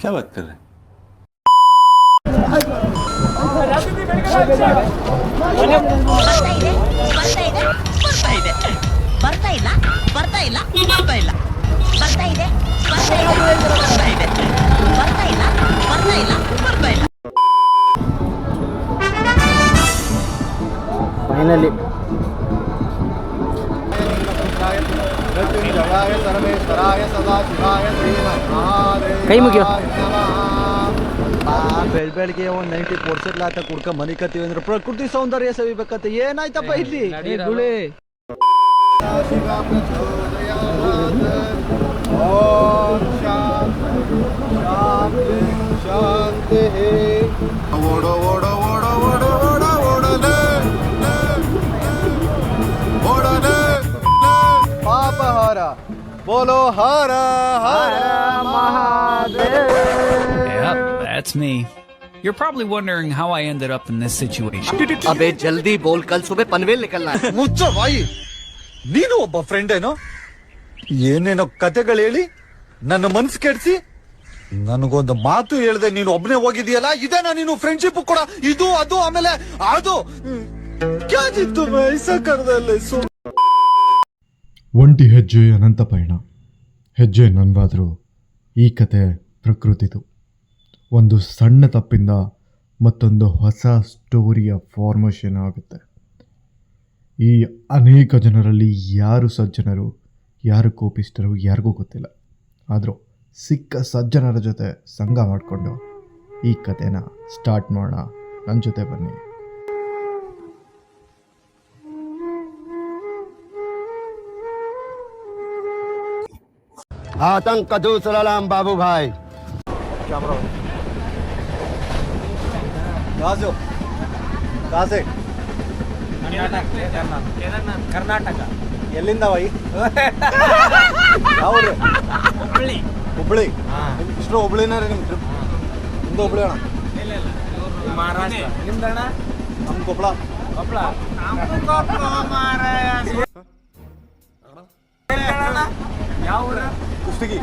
क्या बात कर रहे हैं? ಫೈನಲಿ ಕೈ ಮುಗಿಯೋ. ಬೆಳಗ್ಗೆ ಒಂದು 90% ಲಾತ ಕುಡ್ಕ ಮನಿ ಕತ್ತೀವಿ ಅಂದ್ರೆ ಪ್ರಕೃತಿ ಸೌಂದರ್ಯ ಸವಿಬೇಕಂತ ಏನಾಯ್ತಪ್ಪ ಇಲ್ಲಿ ಗುಳಿ. ಓಡೋ ಓಡೋ ಓಡೋ ಓಡೋ ಓಡೋ ಓಡಲೇ ಓಡಲೇ ಪಾಪಹಾರ ಬೋಲೋ ಹರ ಹರ Mahadeva. Yep, that's me. You're probably wondering how I ended up in this situation. ಅಬೇ ಜಲ್ದಿ ಬೋಲ್, ಕಲ್ ಸುಬೆ ಪನ್ವೇಲ್ ನಿಕಲ್ನಾ. ಮುಚ್ಚ ಬಾಯಿ. ನೀನು ಒಬ್ಬ ಫ್ರೆಂಡ್ ಏನೋ ಏನೇನೋ ಕತೆಗಳು ಹೇಳಿ ನನ್ನ ಮನ್ಸು ಕೆಡ್ಸಿ ನನಗೊಂದು ಮಾತು ಹೇಳ್ದೆ ನೀನು ಒಬ್ನೇ ಹೋಗಿದೀಯಲ್ಲ, ಇದೇನಾ ನೀನು ಫ್ರೆಂಡ್ಶಿಪ್ ಕೂಡ? ಇದು ಅದು ಆಮೇಲೆ ಅದು ಕ್ಯಾಜಿತ್ತು ಮೈಸಕರದಲ್ಲಿ. ಒಂಟಿ ಹೆಜ್ಜೆ ಅನಂತ ಪಯಣ, ಹೆಜ್ಜೆ ನನ್ವಾದರೂ ಈ ಕತೆ ಪ್ರಕೃತಿದು. ಒಂದು ಸಣ್ಣ ತಪ್ಪಿಂದ ಮತ್ತೊಂದು ಹೊಸ ಸ್ಟೋರಿಯ ಫಾರ್ಮೇಷನ್ ಆಗುತ್ತೆ. ಈ ಅನೇಕ ಜನರಲ್ಲಿ ಯಾರು ಸಜ್ಜನರು, ಯಾರು ಕೋಪಿಸ್ಟರು ಯಾರಿಗೂ ಗೊತ್ತಿಲ್ಲ. ಆದರೂ ಸಿಕ್ಕ ಸಜ್ಜನರ ಜೊತೆ ಸಂಘ ಮಾಡಿಕೊಂಡು ಈ ಕತೆನ ಸ್ಟಾರ್ಟ್ ಮಾಡೋಣ. ನನ್ನ ಜೊತೆ ಬನ್ನಿ. आतंक का दूसरा नाम बाबू भाई. ಕ್ಯಾಮ್ರಾ ರಾಜು ಕಾಸೆ ಕರ್ನಾಟಕ. ಎಲ್ಲಿಂದ ವೈ? ಯಾವ್ರಿ? ಹುಬ್ಬಳ್ಳಿ. ಹುಬ್ಳಿ. ಇಷ್ಟು ಹುಬ್ಳಿನ ರೀ ನಿಮ್ಮ ಟ್ರಿಪ್? ನಿಮ್ದು ಹುಬ್ಳಿ ಅಣ್ಣ? ಮಹಾರಾಷ್ಟ್ರ. ನಿಮ್ದಣ್ಣ? ನಮ್ಮ ಕೊಪ್ಪಳ. ಕೊಪ್ಪಳ. ಯಾವ ಊರ? ಕುಷ್ಟಗಿ.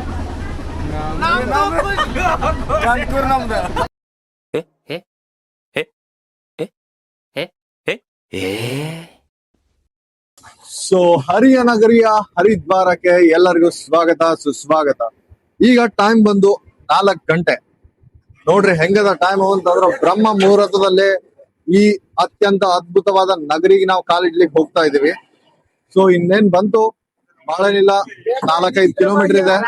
ಸೊ ಹರಿಯ ನಗರಿಯ ಹರಿದ್ವಾರಕ್ಕೆ ಎಲ್ಲರಿಗೂ ಸ್ವಾಗತ ಸುಸ್ವಾಗತ. ಈಗ ಟೈಮ್ ಬಂದು 4 ಗಂಟೆ. ನೋಡ್ರಿ ಹೆಂಗದ ಟೈಮ್ ಅಂತಂದ್ರ ಬ್ರಹ್ಮ ಮುಹೂರ್ತದಲ್ಲಿ ಈ ಅತ್ಯಂತ ಅದ್ಭುತವಾದ ನಗರಿಗೆ ನಾವು ಕಾಲಿಡ್ಲಿಕ್ಕೆ ಹೋಗ್ತಾ ಇದೀವಿ. ಸೊ ಇನ್ನೇನ್ ಬಂತು, ಬಹಳನಿಲ್ಲ, 4-5 ಕಿಲೋಮೀಟರ್ ಇದೆ.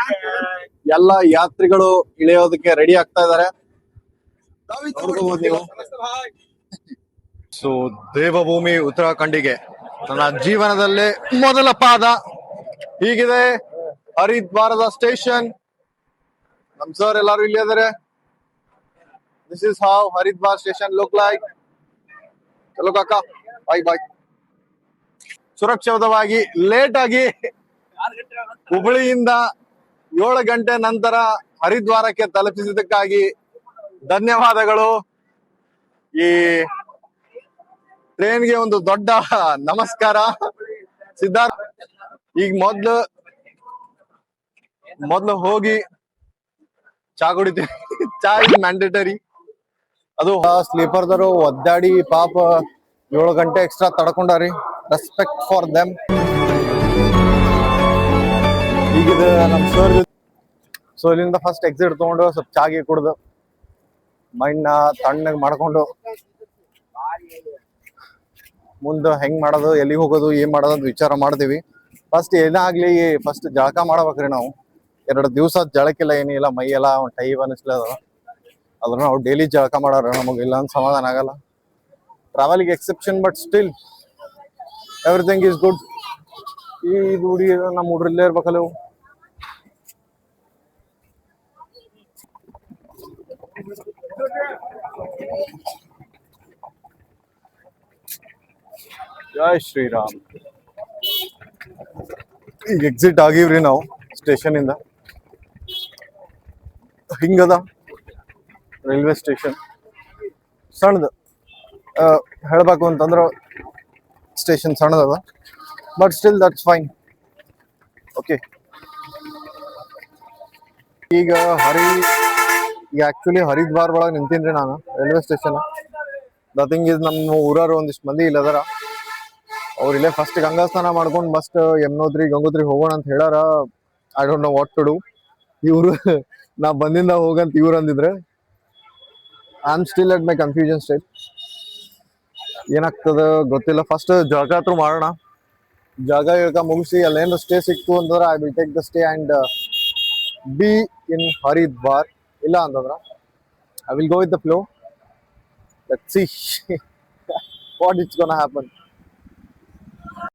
ಎಲ್ಲ ಯಾತ್ರಿಗಳು ಇಳಿಯೋದಕ್ಕೆ ರೆಡಿ ಆಗ್ತಾ ಇದಾರೆ. ನೋಡ್ಕೋಬಹುದು ನೀವು. ಸೊ ದೇವಭೂಮಿ ಉತ್ತರಾಖಂಡಿಗೆ ನನ್ನ ಜೀವನದಲ್ಲೇ ಮೊದಲ ಪಾದ. ಹೀಗಿದೆ ಹರಿದ್ವಾರದ ಸ್ಟೇಷನ್. ನಮ್ ಸರ್ ಎಲ್ಲಾರು ಇಲ್ಲಿ ಇದಾರೆ. This is how Haridwar station look like. ಚಲೋ ಕಾಕ, ಬಾಯ್ ಬಾಯ್. ಸುರಕ್ಷಿತವಾಗಿ ಲೇಟ್ ಆಗಿ ಹುಬ್ಬಳ್ಳಿಯಿಂದ 7 ಗಂಟೆ ನಂತರ ಹರಿದ್ವಾರಕ್ಕೆ ತಲುಪಿಸಿದ್ದಕ್ಕಾಗಿ ಧನ್ಯವಾದಗಳು. ಈ ಟ್ರೈನ್ಗೆ ಒಂದು ದೊಡ್ಡ ನಮಸ್ಕಾರ. ಸಿದ್ಧಾರ್ಥ, ಈಗ ಮೊದ್ಲು ಹೋಗಿ ಚಾ ಕುಡಿತೀವಿ. ಚಾ ಇಸ್ ಮ್ಯಾಂಡೇಟರಿ. ಅದು ಸ್ಲೀಪರ್ದರು ಒದ್ದಾಡಿ ಪಾಪ 7 ಗಂಟೆ ಎಕ್ಸ್ಟ್ರಾ ತಡ್ಕೊಂಡಾರಿ. Respect for them. ಈಗಿದೆ ನಮ್ ಸರ್. ಸೊ ಇಲ್ಲಿಂದ ಫಸ್ಟ್ ಎಕ್ಸಿಟ್ ತಗೊಂಡು ಸ್ವಲ್ಪ ಚಾಗಿ ಕುಡ್ದು ಮೈಂಡ್ ತಣ್ಣಗೆ ಮಾಡ್ಕೊಂಡು ಮುಂದೆ ಹೆಂಗ್ ಮಾಡೋದು, ಎಲ್ಲಿಗೆ ಹೋಗೋದು, ಏನ್ ಮಾಡೋದು ಅಂತ ವಿಚಾರ ಮಾಡ್ತೀವಿ. ಫಸ್ಟ್ ಏನಾಗ್ಲಿ ಫಸ್ಟ್ ಜಳಕ ಮಾಡ್ಬೇಕ್ರಿ ನಾವು. 2 ದಿವಸ ಜಳಕಿಲ್ಲ, ಏನಿಲ್ಲ, ಮೈ ಎಲ್ಲ ಒಂದು ಟೈವ್ ಅನಿಸ್ಲದ. ಅದ್ರ ನಾವು ಡೈಲಿ ಜಳಕ ಮಾಡೋರು, ನಮಗೆ ಇಲ್ಲ ಅಂತ ಸಮಾಧಾನ ಆಗಲ್ಲ. ಟ್ರಾವೆಲ್ಗೆ exception, but still everything is good. ಈ ಹುಡುಗಿ ನಮ್ಮ ಹುಡ್ರಲ್ಲೇ ಇರ್ಬೇಕಲ್ಲ. ಜೈ ಶ್ರೀರಾಮ್. ಈಗ ಎಕ್ಸಿಟ್ ಆಗಿವ್ರಿ ನಾವು ಸ್ಟೇಷನ್ ಇಂದ. ಹಿಂಗದ ರೈಲ್ವೆ ಸ್ಟೇಷನ್ ಸಣ್ಣದು. ಹೇಳ್ಬೇಕು ಅಂತಂದ್ರೆ ಸ್ಟೇಷನ್ ಸಣ್ಣದದ, but still that's fine. Okay, ಈಗ ಈಗ ಆಕ್ಚುಲಿ ಹರಿದ್ವಾರ್ ಒಳಗೆ ನಿಂತೀನ್ರಿ ನಾನು railway station. The thing is ನಮ್ಮ ಊರವ್ರು ಒಂದಿಷ್ಟು ಮಂದಿ ಇಲ್ಲ ಅದಾರ. ಅವ್ರು ಇಲ್ಲೇ ಫಸ್ಟ್ ಗಂಗಾ ಸ್ನಾನ ಮಾಡ್ಕೊಂಡು ಮಸ್ಟ್ ಯಮುನೋತ್ರಿ ಗಂಗೋತ್ರಿ ಹೋಗೋಣ ಅಂತ ಹೇಳಾರ. I don't know what to do. ಇವ್ರು ನಾ ಬಂದಿಂದ ಹೋಗಂತ ಇವ್ರು ಅಂದಿದ್ರೆ I am still at my confusion state. ಏನಾಗ್ತದ ಗೊತ್ತಿಲ್ಲ. ಫಸ್ಟ್ ಜಾಗ ಹತ್ರ ಮಾಡೋಣ. ಜಾಗ ಇಳ್ಕ ಮುಗಿಸಿ ಅಲ್ಲೇನು ಸ್ಟೇ ಸಿಕ್ತು ಅಂತಂದ್ರೆ I will take the stay and B ಇನ್ ಹರಿದ್ವಾರ್. ಇಲ್ಲ ಅಂತಂದ್ರ I will go with the flow. Let's see what it's gonna happen.